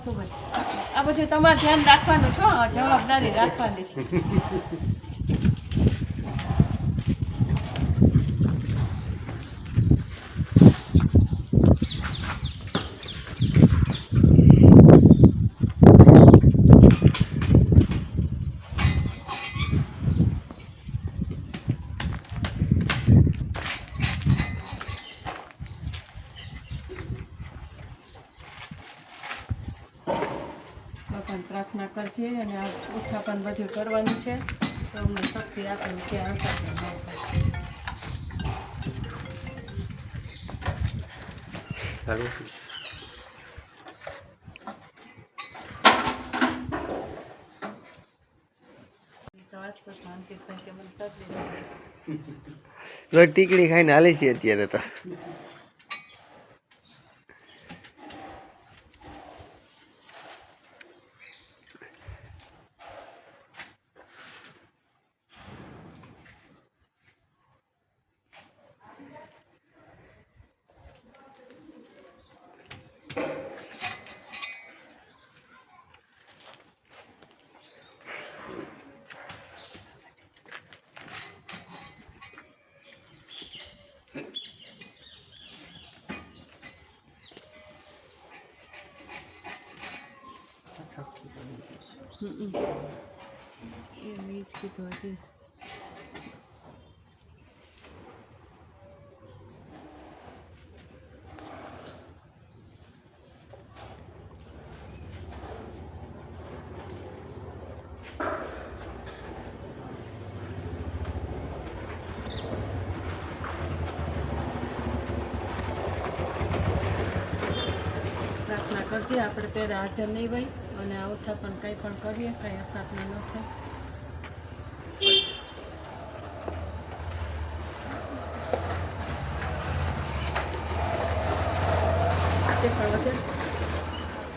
સુભાઈ આ બધું તમારે ધ્યાન રાખવાનું છો જવાબદારી રાખવાની છે પ્રાર્થના કરજે અને આ ઉઠાપન બધું કરવાનું છે તો અમને શક્તિ આપે કે આશા ટીકડી ખાઈને હાલે છે અત્યારે તો પ્રાર્થના કરજે આપણે ત્યારે હાજર નહીં હોય અને આ ઉઠા પણ કંઈ પણ કરીએ કંઈ અસાપને ન થાય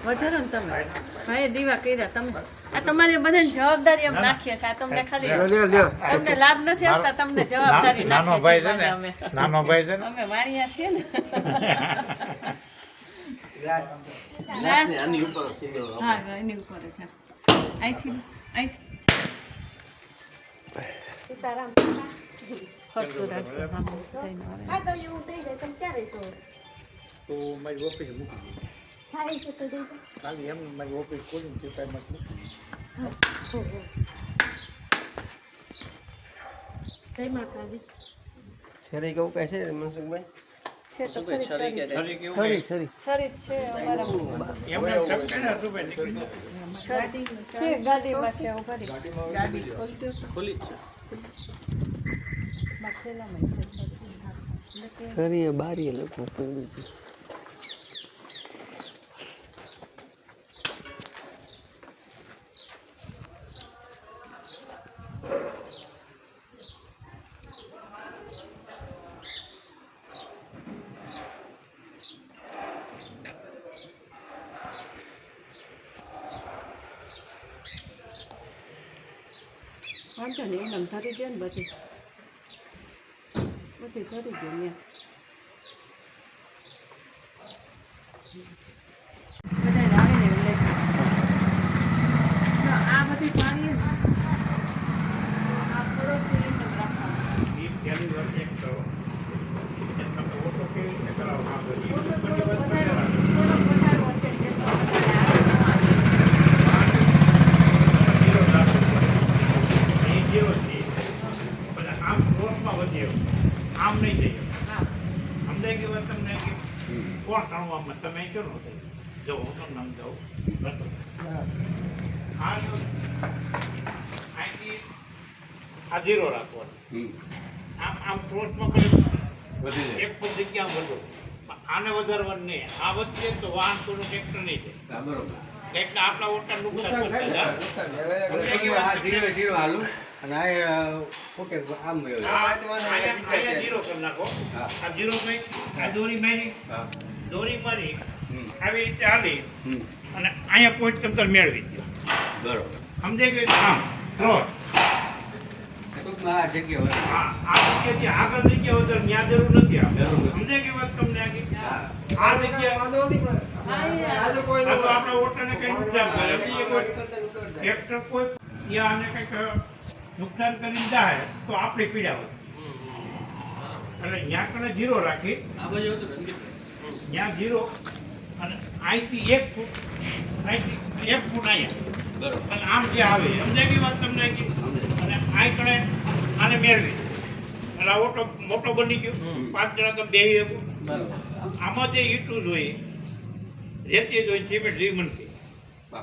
વધારે ને તમે ભાઈ દીવા કર્યા તમે આ તમારી બધાને જવાબદારી એમ નાખીએ છીએ આ તમને ખાલી તમને લાભ નથી આપતા તમને જવાબદારી નાખીએ છીએ અમે નાનો ભાઈ છે અમે વાણિયા છીએ ને આની ઉપર હા એની ઉપર છે અહીંથી સીતારામ ફરતું રાખજો તો મારી ઓફિસ મૂકી ખાલી એમ મારી ઓફિસ ખોલીને તે ટાઈમમાં મૂકી જય માતાજી શરી કેવું કહે છે મનસુખભાઈ છે તો ખરી છરી છરી છે અમારા એમને ચપટે ને સુભાઈ નીકળી છરી છે ગાડીમાં છે હું કરી ગાડી ખોલી છે બાથેલામાં છે છરી બારી લોકો પડ્યું છે વાંધો નહીં એમ ધરી દે ને બધી ધરી દે ને બધા આવીને લે આ બધી પાણી આ થોડો રાખવાનું એ પહેલી વાર એક તો તમે ઓટો કેવી રીતે કરાવો આ બધી આમ નહીં જઈએ સમજાય કે વાત તમને કોણ ગણવામાં તમે કેમ થઈ જો હું તમને સમજાવું અહીંથી આ 0 રાખવાનું આમ આમ ક્રોસમાં કરી એક પણ જગ્યા વધુ આને વધારવાનું નહીં આ વચ્ચે તો વાહન થોડું ટ્રેક્ટર નહીં જાય બરોબર એટલે આપણા ઓટા નુકસાન હાલું અને આ ઓકે આમ જીરો કરી નાખો આ જીરો કઈ આ દોરી મારી દોરી મારી આવી રીતે હાલી અને અહીંયા પોઈન્ટ તમતર મેળવી દો બરોબર સમજે કે હા ક્રોસ આ જગ્યા આ જગ્યા જે આગળ જગ્યા હોય ત્યાં જરૂર નથી સમજે કે વાત તમને આ જગ્યા હા, આજે કોઈ આ તો આપણા વોટરને કંઈ નુકસાન કરે બીજે કોઈ ટ્રેક્ટર કોઈ ત્યાં આને કંઈક નુકસાન કરીને જાય તો આપણી પીડા હોય એટલે ત્યાં કણે 0 રાખી ત્યાં 0 અને અહીંથી 1 ફૂટ અહીંથી 1 ફૂટ અહીંયા અને આમ જે આવે સમજાય ગઈ વાત તમને અને અહીં કણે આને મેળવી એટલે આ ઓટો મોટો બની ગયો 5 જણા તમે બેસી શકો આમાં જે ઈટું જોઈએ રેતી જોઈએ સિમેન્ટ જે મનકી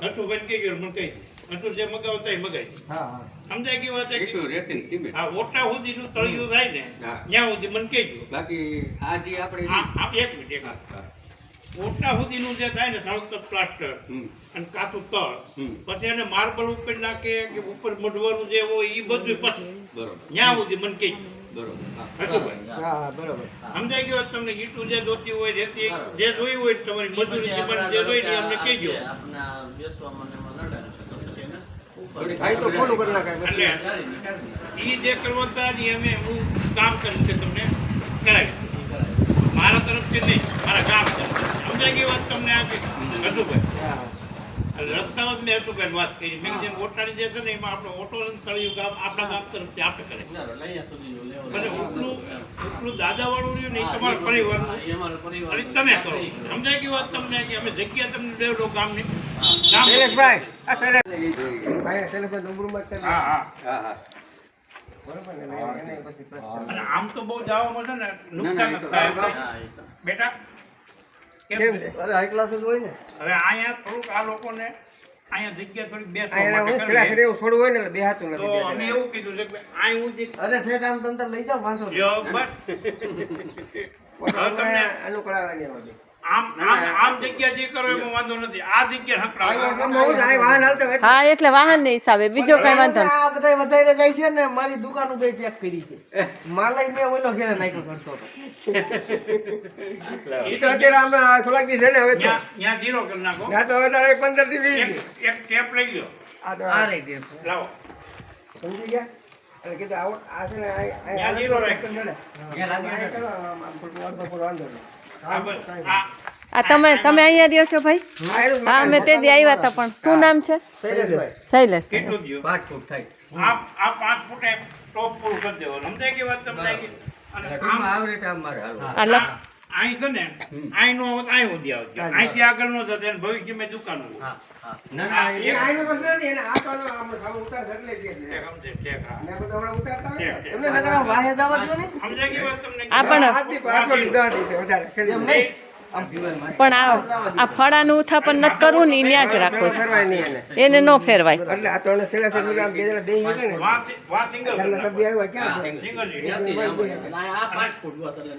નટુ બન કે ગયો મને કહી નટુ જે મગાવતા એ મગાવી હા હા સમજાય ગઈ વાત એટલું રેતી સિમેન્ટ આ ઓટા સુધીનું તળિયું થાય ને ત્યાં સુધી મને કહેજો બાકી આ જે આપણે આ એક મિનિટ ઓટા સુધીનું જે થાય ને તળતર પ્લાસ્ટર અને કાચું તળ પછી એને માર્બલ ઉપર નાખે કે ઉપર મઢવાનું જે હોય એ બધું પછી બરોબર ત્યાં સુધી મને કહેજો બરોબર હા. હતું ભાઈ હા હા બરોબર સમજાય ગઈ વાત તમને ઈટું જે જોતી હોય રેતી જે જોઈ હોય તમારી મજૂરી જીવન જે જોઈ ને અમને કહેજો થોડીક ભાઈ તો ખોલું કરી નાખાય પછી. એટલે ઈ જે કરવા હતા ને અમે હું કામ કરીને તે તમને કરાવી મારા તરફથી નહીં મારા કામ તરફથી સમજાય ગઈ વાત તમને આ હતું ભાઈ હા એટલે રસ્તામાં જ મેં હતું ભાઈ વાત કરી મેં જેમ ઓટાડી જે છે ને એમાં આપણે ઓટો તળિયું ગામ આપણા ગામ તરફથી આપણે કરે એટલે ઉપલું દાદાવાળું રહ્યું ને એ તમારા પરિવારનું અને તમે કરો સમજાય ગઈ વાત તમને કે અમે જગ્યા તમને દેવડો ગામની ગામ શૈલેષભાઈ આ શૈલેષ ભાઈ શૈલેષભાઈ ડુંગરુમાં જ કરી હા હા હા હા બરોબર ને એને પછી પ્રશ્ન. અને આમ તો બહુ જવામાં છે ને નુકસાન ના, જ થાય બેટા કેમ કેમ છે? છે અરે હાઈ ક્લાસ જ હોય ને હવે અહીંયા થોડુંક આ લોકોને અહીંયા જગ્યા થોડી આ બેસવા એના માટે હું છેડા કરવી. છેડે એવું છોડવું હોય ને એટલે બેહાતું તો નથી અમે એવું કીધું છે કે અહીં હું જે અરે ઠેઠ આમ તમ તાર લઈ જાઓ વાંધો નહીં. જો બસ ફોટો હવે તમને અનુકળાવવાની એમાં બી. આમ જગ્યા જે કરો એમાં વાંધો નથી આ જગ્યા અહીંયા હકડાવો ગમે હું જ આ વાહન હાલતો હોય એટલે. હા એટલે વાહન ને હિસાબે બીજો કઈ વાંધો નહીં. આ બધાય વધારે જાય છે ને મારી દુકાન બે પેક કરી છે માલય મેં ઓલો ઘેરે નાખ્યો કરતો હતો ઈ તો અત્યારે આમાં થોડાક દી છે ને હવે તો ત્યાં જીરો કરી નાખો ના તો હવે તારે 15 થી 20 દી. એક ટેપ લઈ લો આ તો આ રહી ટેપ. લાવો સમજી ગયા એટલે કીધું આવો આ છે ને ત્યાં જીરો રાખ. વાંધો નહીં આ બસ આ તમે અહીંયા રહ્યો છો ભાઈ? હા અમે તે દી આવ્યા હતા પણ શું નામ છે? શૈલેષભાઈ શૈલેષ. કેટલું થયું 5 ફૂટ થાય આ 5 ફૂટે ટોપ પૂરું કરી દેવાનું સમજાય કે વાત તમને અને ટૂંકમાં આવી રીતે આમ મારે હાલવું. આ લખ અહીં છે ને અહીં નો આવત અહીં સુધી આવજો અહીંથી આગળ નો જતો ભવિષ્યમાં દુકાન હા હા ના ના એ આઈનો પ્રશ્ન નથી એને આ તો આમ સામે ઉતાર કરી લે છે સમજે ને બધું હમણાં ઉતારતા હોય ને. ઠીક. એમને નકર આમ વાહે જવા દ્યો ને સમજાય કે વાત તમને આ પણ આજથી આટલો લીધા છે વધારે કરી નહીં. આમ જીવનમાં પણ આ ફળાનું ઉથાપન નથી કરવું ને ઈ ન્યા જ રાખો છો. સરવાય નહીં એને એને ન ફેરવાય. એટલે આ તો એને સેલા સેલા આમ બે જણા બેસી ગયા ને વાત સિંગલ ઘરના સભ્ય આવ્યા ક્યાં છે? સિંગલ આ 5 ફૂટ બસ એટલે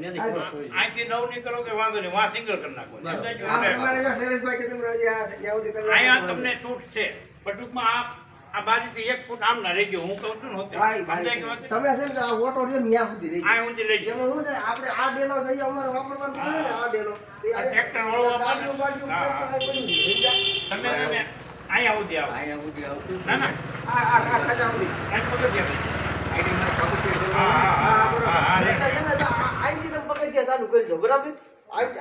અહીંથી 9 નીકળો તો વાંધો નહીં વાત સિંગલ કરી નાખો સમજાય કે આ વાત? તમારે જો શૈલેષભાઈ કે તમે હજી આ ત્યાં સુધી કરી અહીંયા નાખો. તમને છૂટ છે પણ ટૂંકમાં આ બારીથી 1 ફૂટ આમ ના રહી ગયો હું કહું છું ને હોતે. હા, ઈ સમજાય કે વાત? તમે છે ને આ ઓટો રહ્યો ને ત્યાં સુધી રહી આ ઊંધી લઈ જાઓ. એમાં શું છે આપણે આ ડેલો જઈએ અમારે વાપરવાનું પડે ને આ ડેલો એ આ ટ્રેક્ટર વળવા ગાડીઓ બાડીઓ હા, હા. ઉપર પડી ગઈ. સમજ્યા? તમે અહીંયા ઊંધી આવો અહીંયા સુધી આવતું ના ના આ ખાજા સુધી. કાંઈ પગથિયાં નહીં. આઈડીમાં પગથિયાં હા હા હા બરોબર. હા હા એટલે છે ને તો અહીંથી તમે પગથિયાં ચાલુ કરજો બરાબર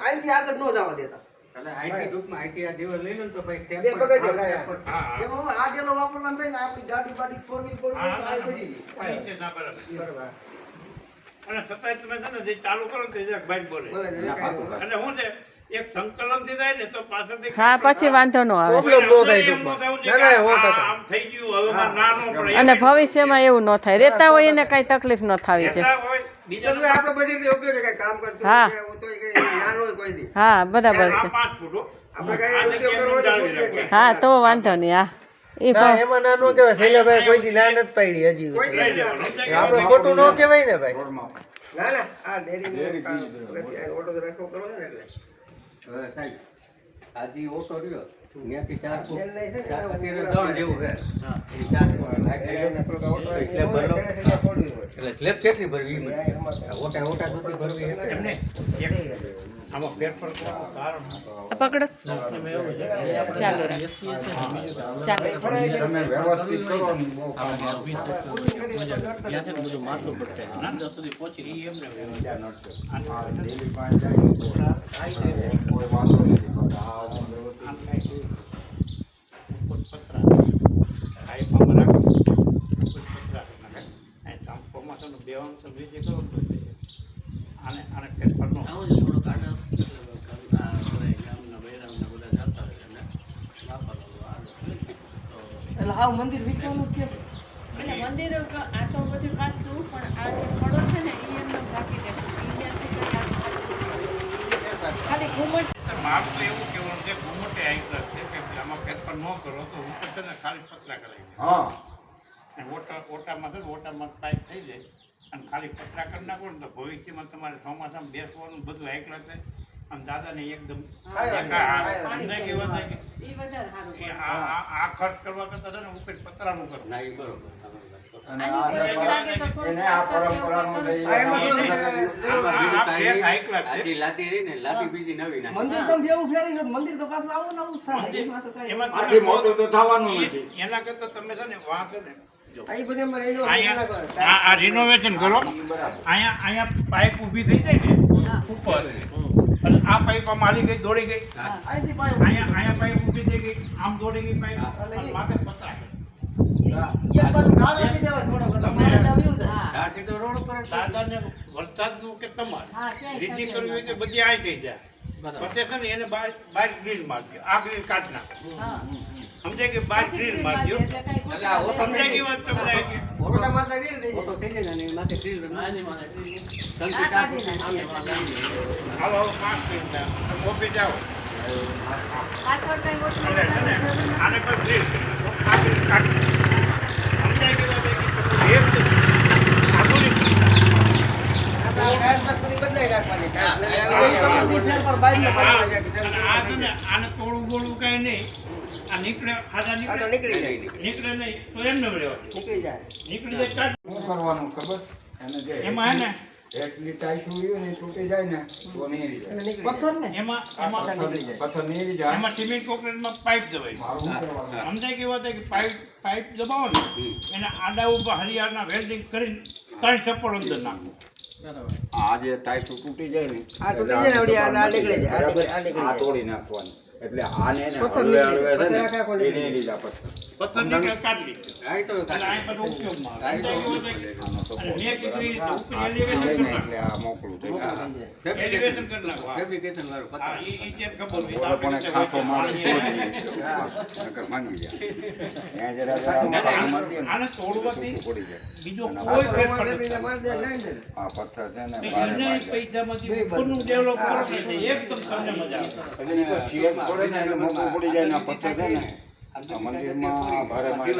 અહીંથી આગળ ન જવા દેતા એટલે આઈટી ટૂંકમાં આઈટી આ દિવસ લઈ લો ને તો પછી step બે પર પગથિયાં step થાય. પર હા હા એમાં હું આ ડેલો વાપરવાનું થાય ને આપણી ગાડી બાડી ફોર વ્હીલ હા, હા, પડી ગઈ હા, છે, ના, બરાબર. બરાબર અને છતાંય તમે છે ને જે ચાલુ કરો ને તે જરાક ભાઈ બોલે બોલે છે, ના, કાંઈ પાકું. અને શું છે એક સંકલન થી થાય ને તો પાછળથી હા પછી વાંધો ન આવે. Problem ન થાય એમ ન ટૂંકમાં. થવું ના, જોઈએ ના, કે સો ટકા. આમ થઈ ગયું હવે મારે ના ન પડે અને ભવિષ્યમાં એવું ન થાય. રહેતા હોય એને કઈ તકલીફ ન થવી છે. એટલા હોય બીજા તમે આપણે બધી રીતે ઉપયોગ છે, કાંઈ કામ કરતું હા. હોય કે તોય કંઈ નાનો હોય કોઈ દી. હા બરાબર આ છે. 5 ફૂટ હો. આપણે કાંઈ ઉપયોગ કરવો હોય તો છૂટશે જ નહીં. હા તો વાંધો નહીં. હા એ પણ એમાં નાનો કહેવાય શૈલાભાઈ કોઈ દી ના નથી પાડી હજી કોઈ દી લઈ ના. લેવાનું. સમજાય કે આપણે વાત? ખોટું ન કહેવાય ને ભાઈ ના ના આ ડેરી ઓટો રાખવો કરવો છે ને એટલે હવે સાહેબ આ જે ઓટો રહ્યો ત્યાંથી 4 ફૂટ એલ નહીં છે ને, 4 ફૂટ 3 જેવું છે એ 4 ફૂટ એને થોડુંક ઓટો એટલે ભરલો. એટલે છોડવી હોય. એટલે સ્લેબ કેટલી ભરવી ઓટા ઓટા સુધી ભરવી છે ને? એમને એક આમાં ફેરફાર કરવાનું કારણ આ પકડો. ચાલો રાખ. ચાલો. તમે વ્યવસ્થિત કરો ને કોઈ વાંધો નથી આમ કાંઈ પતરા પાઇપમાં રાખો પતરા નાખે અહીં ચોમાસાનું બેવાનું તો બીજે કરો આને ફેરફાર ન એટલે હાવ મંદિર વિકવાનું કે એટલે મંદિર આ તો બધું કાઢશું પણ આ જે ફળો છે ને એ એમને રાખી દેવું ખાલી ઘુમટ મારું તો એવું કહેવાનું છે ઘુમટે આઈક્લાસ છે કે આમાં ફેરફાર ન કરો તો ઉપર છે ને ખાલી પતરા કરાવી ઓટામાં છે ઓટામાં પાઇપ થઈ જાય અને ખાલી પતરા કરી નાખો ને તો ભવિષ્યમાં તમારે ચોમાસામાં બેસવાનું બધું આઈક્લાસ છે અને દાદાને એકદમ આ ખર્ચ કરવા કરતા છે ને ઉપર પતરાનું કરો ના એ બરોબર આજી લાદી રહી ને લાદી બીજી નવી નાખી મંદિર તો જેવું ફેરી છે મંદિર તો પાછું આવું નવું થાય એમાં તો કઈ એના કરતા તમે છે ને વાં છે ને આ બધે અમારે એનો આ રિનોવેશન કરો અહીંયા પાઇપ ઊભી થઈ જાય ને ઉપર અને આ પાઇપ આમ હાલી ગઈ દોડી ગઈ અહીંથી પાછું અહીંયા પાઇપ ઊભી થઈ ગઈ આમ દોડી ગઈ પાઇપ અને માથે પતરા એક બાજુ ઢાળ આપી દેવાય થોડો બધો મારે આવ્યું છે આ સીધો રોડ ઉપર જ દાદાને વરસાદનું કે તમારે રીતિ કરવી હોય તો બધી આ થઈ જાય પછી છે ને એને બાર ગ્રીન મારજો આ ગ્રીન કાઢ નાખો સમજાય કે બાર ગ્રીન મારજો સમજાય કે વાત તમને ઓરડા માથે રીલ રહી ફોટો થઈ જાય ને માથે ગ્રીલ હાલો 5 મિનિટ ઓફિસ જાઓ આને પર ગ્રીન આ ગ્રીન કાઢ સમજાય કે વાત કે આધુનિક આને તોડું બોળું કઈ નહીં આ નીકળે ખાધા નીકળે નહીં તો એમને નીકળી જાય શું કરવાનું ખબર એમાં હે ને એટલી ટાઈટ હોય ને તૂટી જાય ને તો નીરી જાય પથ્થર ને એમાં પથ્થર નીરી જાય એમાં સિમેન્ટ કોન્ક્રીટમાં પાઇપ દબાય મારું શું કરવાનું સમજાય કે વાત કે પાઇપ દબાવો ને એને આડા ઉપર હરિયાળના વેલ્ડિંગ કરીને 3 ચપ્પલ અંદર નાખો આ જે ટાઈટ તૂટી જાય ને આ તૂટી જાય ને આવડી આ નીકળી જાય આ નીકળી આ જાય તોડી નાખવાનું એટલે આને ને પથ્થર હળવે નીકળે, હળવે છે પથ્થર આખા કોને ને એ નીરી જાય પથ્થર પથ્થર નીકળે કાઢી આ તો અને આ બધો ઉપયોગમાં આ તો સમજાય કે વાત કે અને મેં કીધું એ તો ઉપર આ એલિવેશન જાય કરી ને નાખો એટલે આ મોકળું થઈ જાય એલિવેશન કરી નાખો ફેબ્રિકેશન વાળો હા પત્તા એ જેમ ખબર હોય ઓલો પણ એક ખાંચો મારી નકર ભાંગી જાય ત્યાં જરા ખાંચો મારી દે ને આને તોડવાથી પડી જાય બીજો અને કોઈ આ ફેરફાર તો નથી. માર દે નહીં ને આ પથ્થર છે ને એને બારે બારે પૈસામાંથી ઉપરનું ડેવલપ કરો ને એટલે એકદમ તમને મજા આવે એટલે ઈ તો શેપ પડે ને એટલે મોકળું પડી જાય ને આ પથ્થર છે ને આ મંદિરમાં ભારે મારી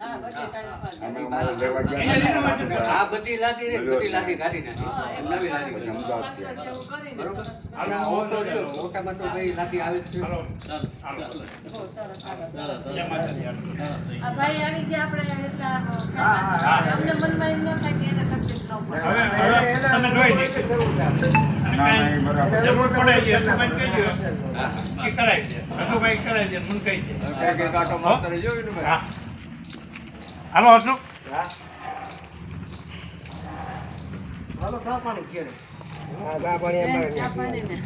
હા બટેટાની અમે અમારે લેવા ગયા એને ને લીધું માટે આ બધી લાદી રે બધી લાદી કાઢી નાખી નવી લાદી પછી અમદાવાદ થી બરોબર અને આ ઓટો રહ્યો ઓટામાં તો કઈ લાદી આવે જ છે હાલો હાલો જય માતાજી હાલો. આ ભાઈ આવી ગયા આપણે એટલા હા. અમને મનમાં એમ ન થાય કે એને તકલીફ ન પડે હવે તમે જોઈ લો. ના ના એ બરાબર જરૂર પડે છે તો મને કહેજો હા કે કરાય છે અશોકભાઈ કરાય છે મને કહી છે હા કે કાટો મારતો રહેજો ને ભાઈ હા હાલો અશોક હાલો સા પાણી ઘેરે હા ગા પાણી ચા પાણી ને